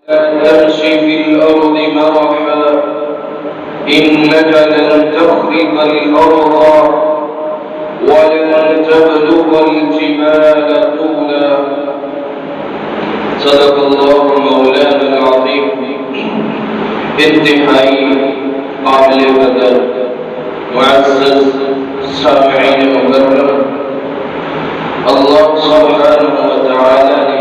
تمشي في الأرض مرحا إنك لن تخرق الأرض ولن تبلغ الجبال طولا. صدق الله مولانا العظيم. انتہائی قابل قدر معزز سامعین مکرم، اللہ سبحانہ وتعالی نے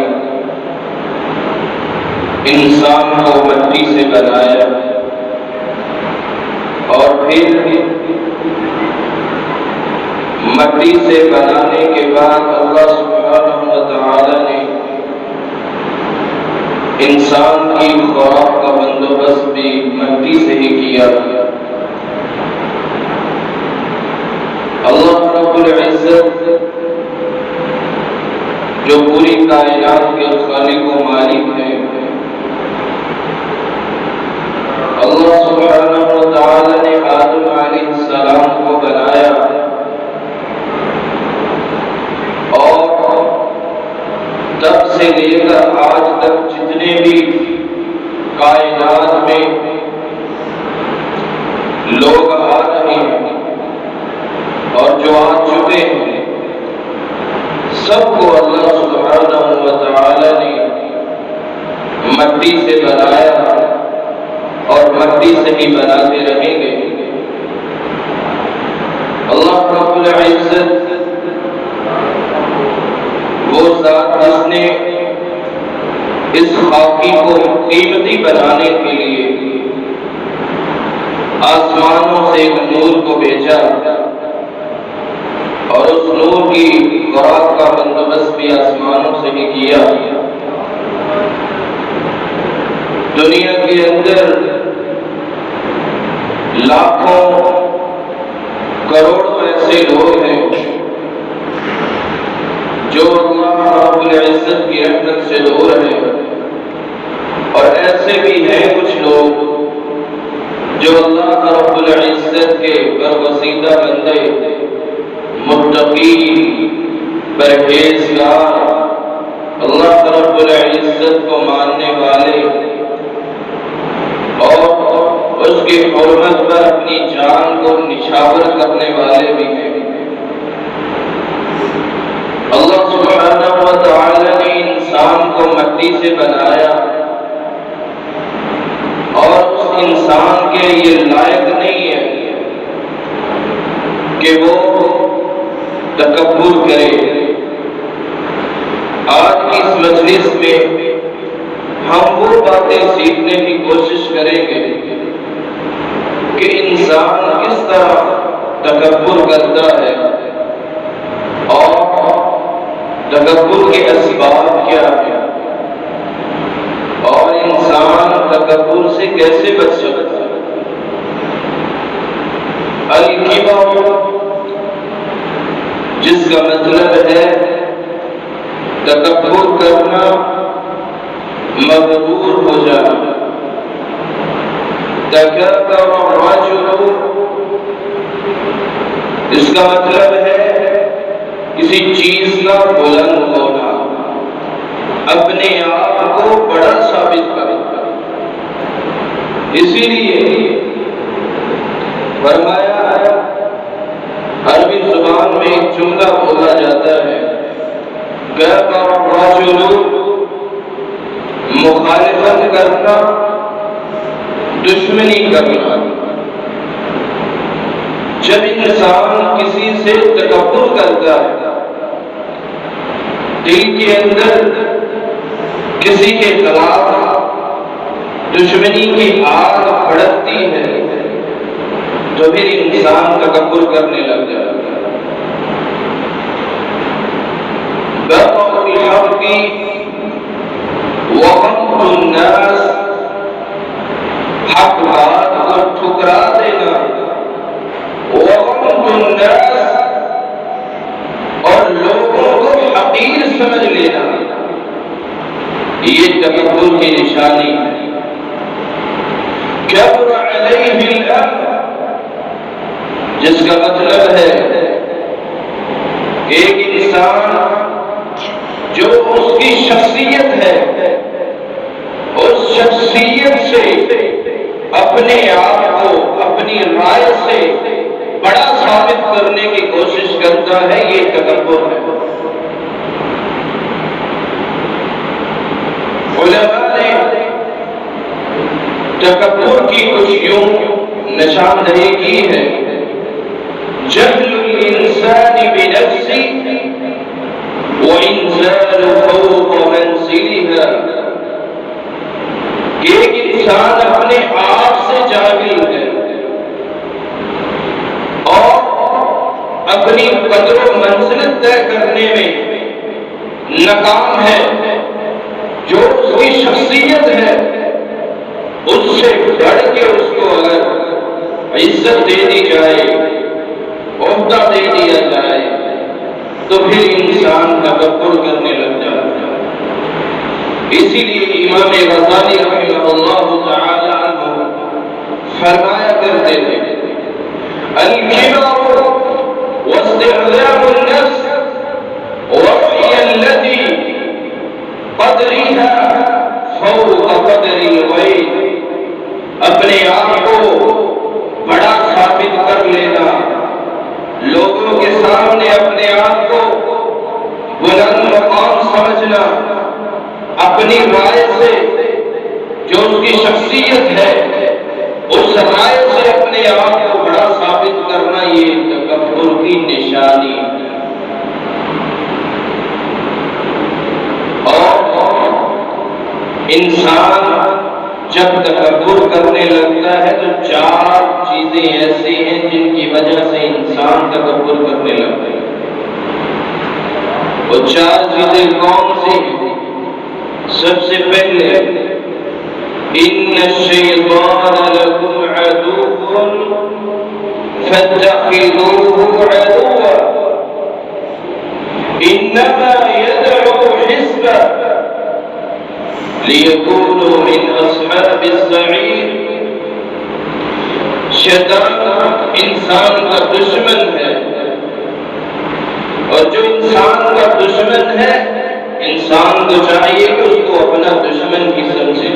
انسان کو مٹی سے بنایا اور پھر مٹی سے بنانے کے بعد اللہ سبحانہ وتعالی نے انسان کی خوراک کا بندوبست بھی مٹی سے ہی کیا. اللہ رب العزت جو پوری کائنات کے خالق و مالک ہیں، اللہ سبحانہ وتعالی نے آدم علیہ السلام کو بنایا اور تب سے لے کر آج تک جتنے بھی کائنات میں لوگ آ رہے ہیں اور جو آ چکے ہیں، سب کو اللہ سبحانہ وتعالی نے مٹی سے بنایا اور مٹی سے ہی بناتے رہیں گے. اللہ رب العزت وہ ذات جس نے اس خاکی کو قیمتی بنانے کے لیے آسمانوں سے ایک نور کو بھیجا اور اس نور کی خوراک کا بندوبست بھی آسمانوں سے ہی کیا. دنیا کے اندر لاکھوں کروڑوں ایسے لوگ ہیں جو اللہ رب العزت کی رحمت سے دور ہیں، اور ایسے بھی ہیں کچھ لوگ جو اللہ رب العزت کے برگزیدہ بندے، متقی، پرہیزگار، اللہ رب العزت کو ماننے والے اور اس کی حرمت پر اپنی جان کو نچھاور کرنے والے بھی ہیں. اللہ سبحانہ وتعالی نے انسان کو مٹی سے بنایا اور اس انسان کے یہ لائق نہیں ہے کہ وہ تکبر کرے. آج کی اس مجلس میں ہم وہ باتیں سیکھنے کی کوشش کریں گے کہ انسان کس طرح تکبر کرتا ہے اور تکبر کے اسباب کیا ہیں اور انسان تکبر سے کیسے بچ سکتا ہے. الکبر جس کا مطلب ہے تکبر کرنا، مغرور ہو جانا. تکبر الرجل اس کا مطلب ہے کسی چیز کا بلند ہونا، اپنے آپ کو بڑا ثابت کرنا. اسی لیے فرمایا عربی زبان میں ایک جملہ بولا جاتا ہے، کبر الرجل مخالفت کرنا، دشمنی کرنا. جب انسان کسی سے تکبر کرتا ہے، دل کے اندر کسی کے خلاف دشمنی کی آگ بھڑکتی ہے، تو پھر انسان تکبر کرنے لگ جاتا ہے. بطر الحق وغمط الناس، حق بات کو ٹھکرا دینا، وغمط الناس اور لوگوں کو حقیر سمجھ لینا، یہ تکبر کی نشانی ہے. کبر علیہ الامر جس کا مطلب ہے ایک انسان جو اس کی شخصیت ہے، اس شخصیت سے اپنے آپ کو اپنی رائے سے بڑا ثابت کرنے کی کوشش کرتا ہے، یہ تکبر ہے۔ علماء نے تکبر کی کچھ یوں نشاندہی کی ہے: جہل الانسان بنفسه وانزال فوق منزلها، کہ ایک انسان اپنے آپ سے جاہل ہے اور اپنی قدر و منزلت طے کرنے میں ناکام ہے۔ جو اس کی شخصیت ہے اس سے بڑھ کے اس کو اگر عزت دے دی جائے، عہدہ دے دیا جائے، تو پھر انسان تکبر کرنے لگ جاتا ہے۔ اسی لیے امام غزالی رحمہ اللہ تعالی عنہ فرمایا کرتے تھے: الکبر واستعظام النفس ورؤی التي قدرها فوق قدر الغیر، اپنے آپ کو بڑا ثابت کر لینا، لوگوں کے سامنے اپنے آپ کو بلند مقام سمجھنا، اپنی رائے سے جو اس کی شخصیت ہے اس رائے سے اپنے آپ کو بڑا ثابت کرنا، یہ تکبر کی نشانی ہے۔ اور انسان جب تکبر کرنے لگتا ہے تو چار چیزیں ایسی ہیں جن کی وجہ سے انسان تکبر کرنے لگتا ہے۔ وہ چار چیزیں کون سی ہیں؟ سب سے پہلے ان الشیطان لکم عدو فاتخذوه عدوا انما يدعو حزبه لِيَكُونُوا مِنْ أَصْحَابِ السَّعِيرِ، شیطان انسان کا دشمن ہے، اور جو انسان کا دشمن ہے انسان کو چاہیے کہ اس کو اپنا دشمن ہی سمجھے۔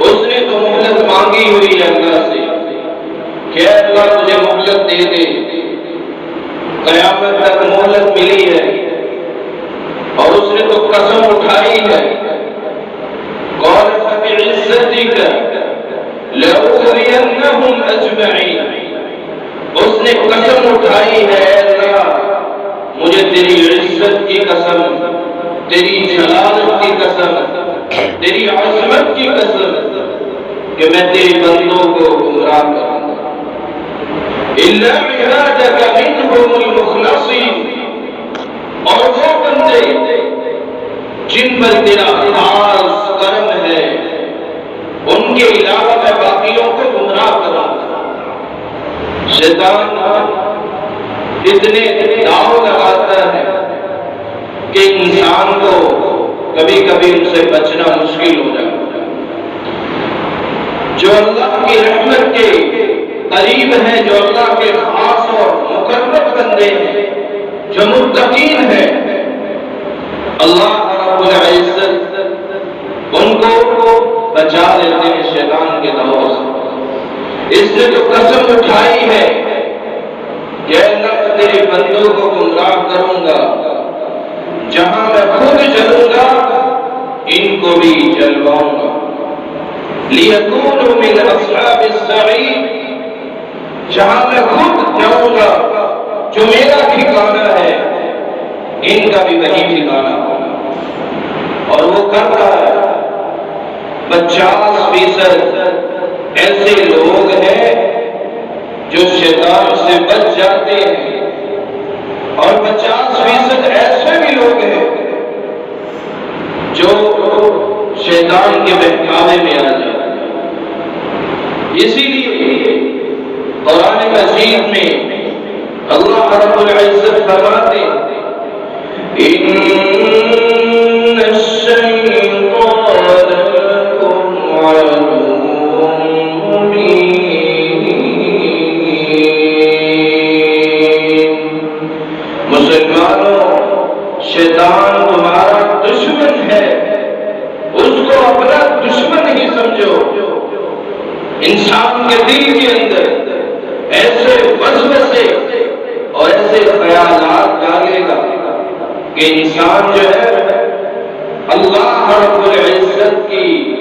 اس نے تو مہلت مانگی ہوئی ہے اللہ سے کہ اللہ مجھے مہلت دے دے، قیامت تک مہلت ملی ہے، اور اس نے تو قسم اٹھائی ہے، قال فبعزتك لأغوينهم أجمعين، اس نے قسم اٹھائی ہے اللہ مجھے تیری عزت کی قسم، تیری جلالت کی قسم، تیری عظمت کی قسم کہ میں تیری بندوں کو گمراہ کروں گا۔ إلا عبادك منهم المخلصين، اور وہ بندے جن پر تیرا خاص کرم ہے ان کے علاوہ میں باقیوں کو گمراہ کروں گا۔ شیطان اتنے داؤ لگاتا ہے کہ انسان کو کبھی کبھی ان سے بچنا مشکل ہو جاتا ہے۔ جو اللہ کی رحمت کے قریب ہیں، جو اللہ کے خاص اور مقرب بندے ہیں، جو متقین ہیں، اللہ رب العزت ان کو بچا لیتے ہیں شیطان کے دور سے۔ اس نے تو قسم اٹھائی ہے کہ اللہ میں تیرے بندوں کو گمراہ کروں گا، جہاں میں خود جلوں گا ان کو بھی جلواؤں گا۔ لِيَكُونُوا مِنْ أَصْحَابِ السَّعِيرِ، جہاں میں خود جاؤں گا، جو میرا ٹھکانہ ہے ان کا بھی وہی ٹھکانہ ہوگا۔ اور وہ کر رہا ہے۔ 50% ایسے لوگ ہیں جو شیطان سے بچ جاتے ہیں، اور 50% ایسے بھی لوگ ہیں جو شیطان کے بہکاوے میں آ جاتے ہیں۔ اسی لیے قرآن مجید میں اللہ رب العزت فرماتے ہیں ان الشیطان لکم عدو مبین، مسلمانوں شیطان تمہارا دشمن ہے، اس کو اپنا سمجھو انسان کے دل کے اندر ایسے وسوسے اور ایسے خیالات ڈالے گا کہ انسان جو ہے اللہ رب العزت کی